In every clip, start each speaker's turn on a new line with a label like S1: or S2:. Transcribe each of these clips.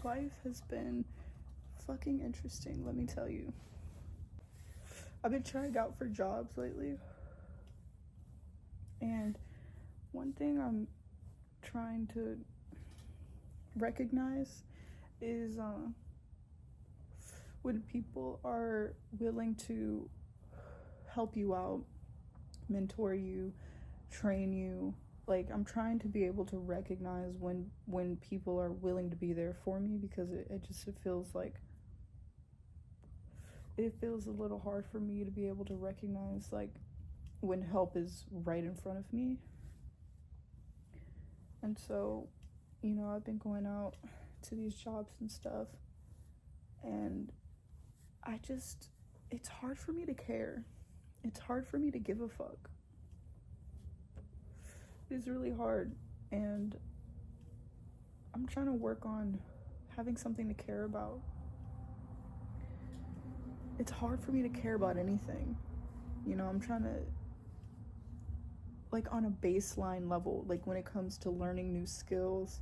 S1: Life has been fucking interesting, let me tell you. I've been trying out for jobs lately, and one thing I'm trying to recognize is when people are willing to help you out, mentor you, train you. Like, I'm trying to be able to recognize when people are willing to be there for me, because it feels like it feels a little hard for me to be able to recognize like when help is right in front of me. And so, you know, I've been going out to these jobs and stuff, and it's hard for me to care. It's hard for me to give a fuck. It's really hard, and I'm trying to work on having something to care about. It's hard for me to care about anything. You know, I'm trying to, like, on a baseline level, like when it comes to learning new skills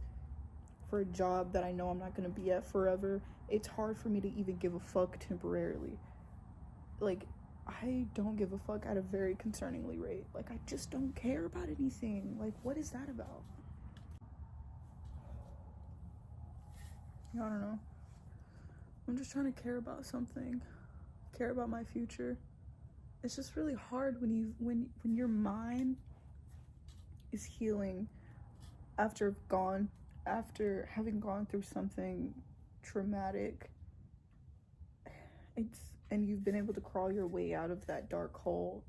S1: for a job that I know I'm not going to be at forever, it's hard for me to even give a fuck temporarily. Like, I don't give a fuck at a very concerningly rate. Like, I just don't care about anything. Like, what is that about? I don't know. I'm just trying to care about something. Care about my future. It's just really hard when your mind is healing after having gone through something traumatic. And you've been able to crawl your way out of that dark hole,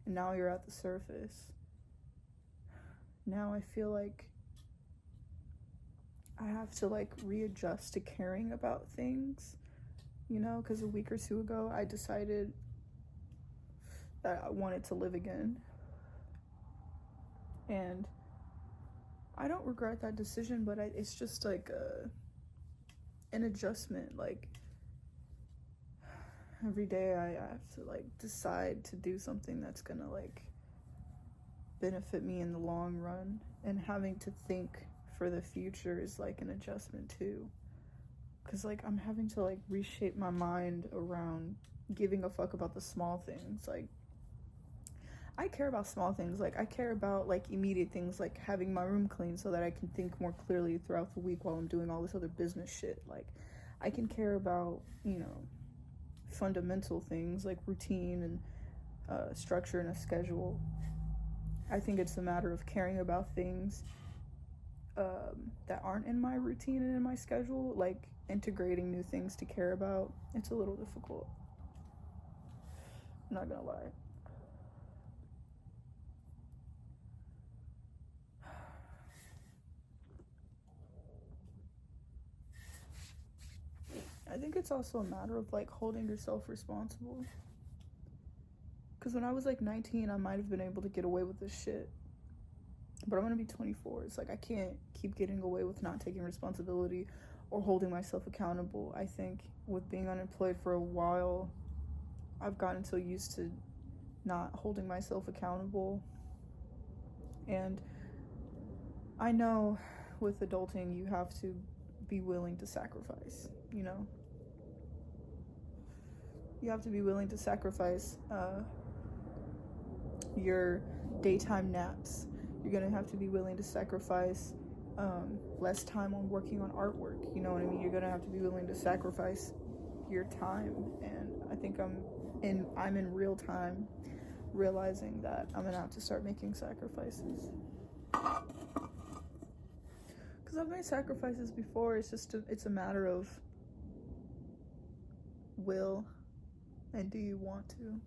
S1: and now you're at the surface. Now I feel like I have to like readjust to caring about things, you know, because a week or two ago I decided that I wanted to live again, and I don't regret that decision, but it's just like an adjustment. Like, every day I have to like decide to do something that's gonna like benefit me in the long run, and having to think for the future is like an adjustment too, because like I'm having to like reshape my mind around giving a fuck about the small things. Like, I care about small things. Like, I care about like immediate things, like having my room clean so that I can think more clearly throughout the week while I'm doing all this other business shit. Like, I can care about, you know, fundamental things like routine and structure and a schedule. I think it's a matter of caring about things that aren't in my routine and in my schedule, like integrating new things to care about. It's a little difficult, I'm not gonna lie. I think it's also a matter of like holding yourself responsible. Because when I was like 19, I might have been able to get away with this shit. But I'm gonna be 24. It's like I can't keep getting away with not taking responsibility or holding myself accountable. I think with being unemployed for a while, I've gotten so used to not holding myself accountable. And I know with adulting, you have to be willing to sacrifice, you know? You have to be willing to sacrifice your daytime naps. You're gonna have to be willing to sacrifice less time on working on artwork. You know what I mean? You're gonna have to be willing to sacrifice your time. And I think I'm in real time realizing that I'm gonna have to start making sacrifices. Because I've made sacrifices before. It's a matter of will, and do you want to?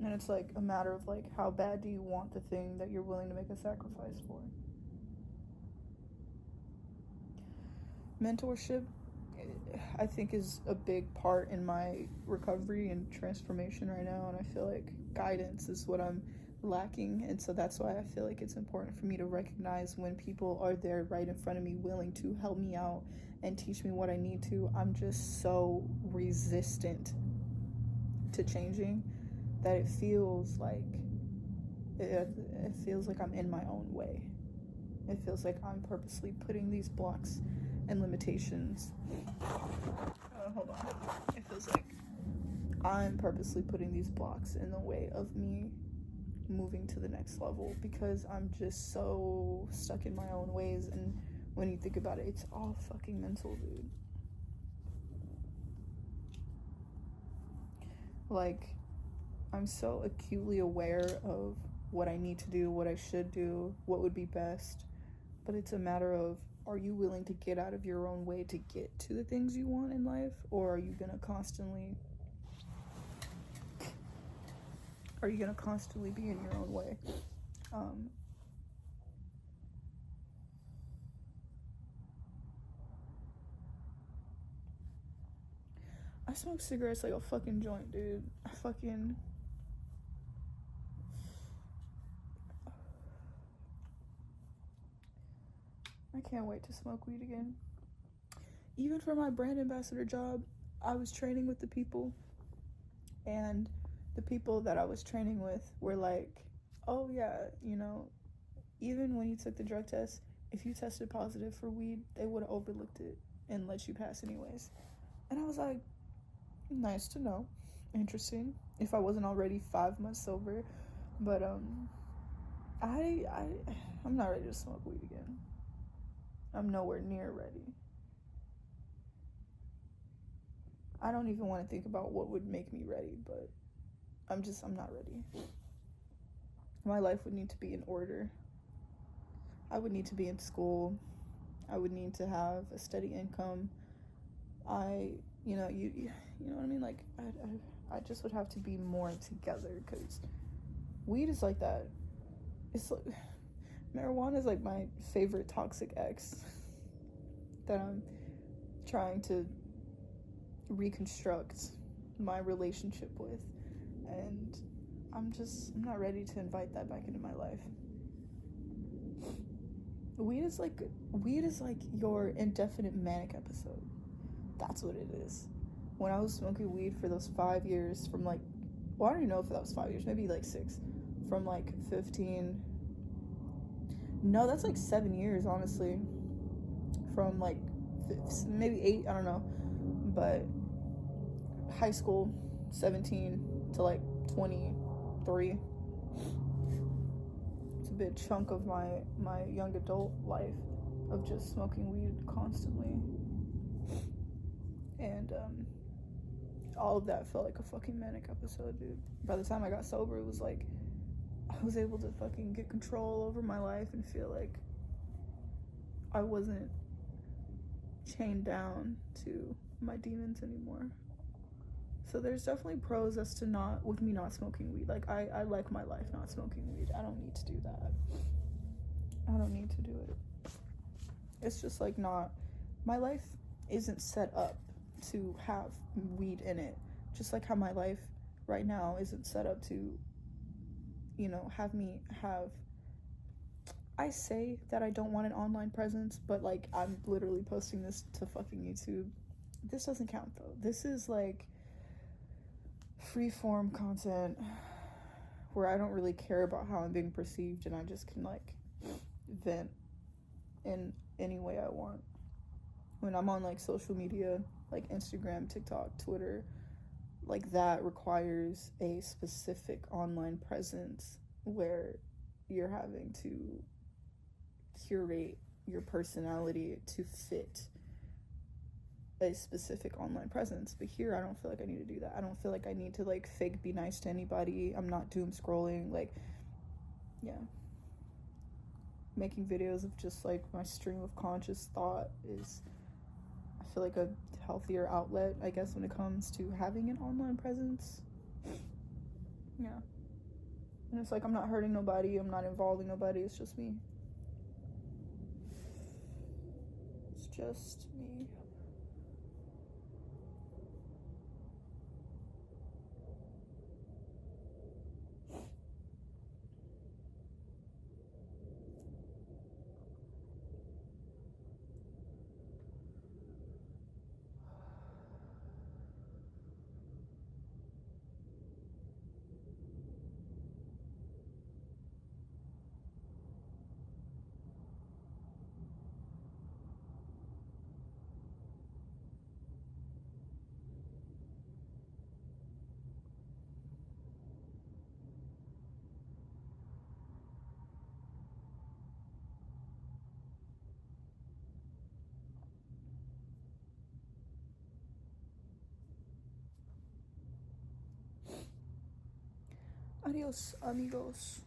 S1: And it's like a matter of like, how bad do you want the thing that you're willing to make a sacrifice for? Mentorship, I think, is a big part in my recovery and transformation right now, and I feel like guidance is what I'm lacking. And so that's why I feel like it's important for me to recognize when people are there right in front of me willing to help me out and teach me what I need to. I'm just so resistant to changing that it feels like it feels like I'm in my own way. It feels like I'm purposely putting these blocks and limitations. Hold on. It feels like I'm purposely putting these blocks in the way of me moving to the next level because I'm just so stuck in my own ways. And when you think about it, it's all fucking mental, dude. Like, I'm so acutely aware of what I need to do, what I should do, what would be best. But it's a matter of, are you willing to get out of your own way to get to the things you want in life? Or are you gonna constantly be in your own way? I smoke cigarettes like a fucking joint, dude. I can't wait to smoke weed again. Even for my brand ambassador job, I was training with the people, and the people that I was training with were like, oh yeah, even when you took the drug test, if you tested positive for weed, they would have overlooked it and let you pass anyways. And I was like, nice to know. Interesting. If I wasn't already 5 months sober. But I'm not ready to smoke weed again. I'm nowhere near ready. I don't even want to think about what would make me ready, but I'm not ready. My life would need to be in order. I would need to be in school. I would need to have a steady income. You know what I mean? Like, I just would have to be more together, because weed is like that. It's like, marijuana is like my favorite toxic ex that I'm trying to reconstruct my relationship with, and I'm not ready to invite that back into my life. Weed is like your indefinite manic episode. That's what it is. When I was smoking weed for those 5 years, from like, well, I don't even know if that was 5 years, maybe like 6, from like 15, no, that's like 7 years, honestly, from like maybe 8, I don't know, but high school, 17 to like 23. It's a big chunk of my young adult life of just smoking weed constantly. And all of that felt like a fucking manic episode, dude. By the time I got sober, it was like I was able to fucking get control over my life and feel like I wasn't chained down to my demons anymore. So there's definitely pros as to with me not smoking weed. Like, I like my life not smoking weed. I don't need to do that. I don't need to do it. It's just like my life isn't set up to have weed in it. Just like how my life right now isn't set up to, have me have, I say that I don't want an online presence, but like, I'm literally posting this to fucking YouTube. This doesn't count though. This is like free form content where I don't really care about how I'm being perceived, and I just can like vent in any way I want. When I'm on like social media, like Instagram, TikTok, Twitter, like that requires a specific online presence where you're having to curate your personality to fit a specific online presence. But here, I don't feel like I need to do that. I don't feel like I need to like fake be nice to anybody. I'm not doom scrolling. Like, yeah, making videos of just like my stream of conscious thought is, I feel like, a healthier outlet, I guess, when it comes to having an online presence. Yeah. And it's like, I'm not hurting nobody, I'm not involving nobody, it's just me. It's just me. Adios, amigos.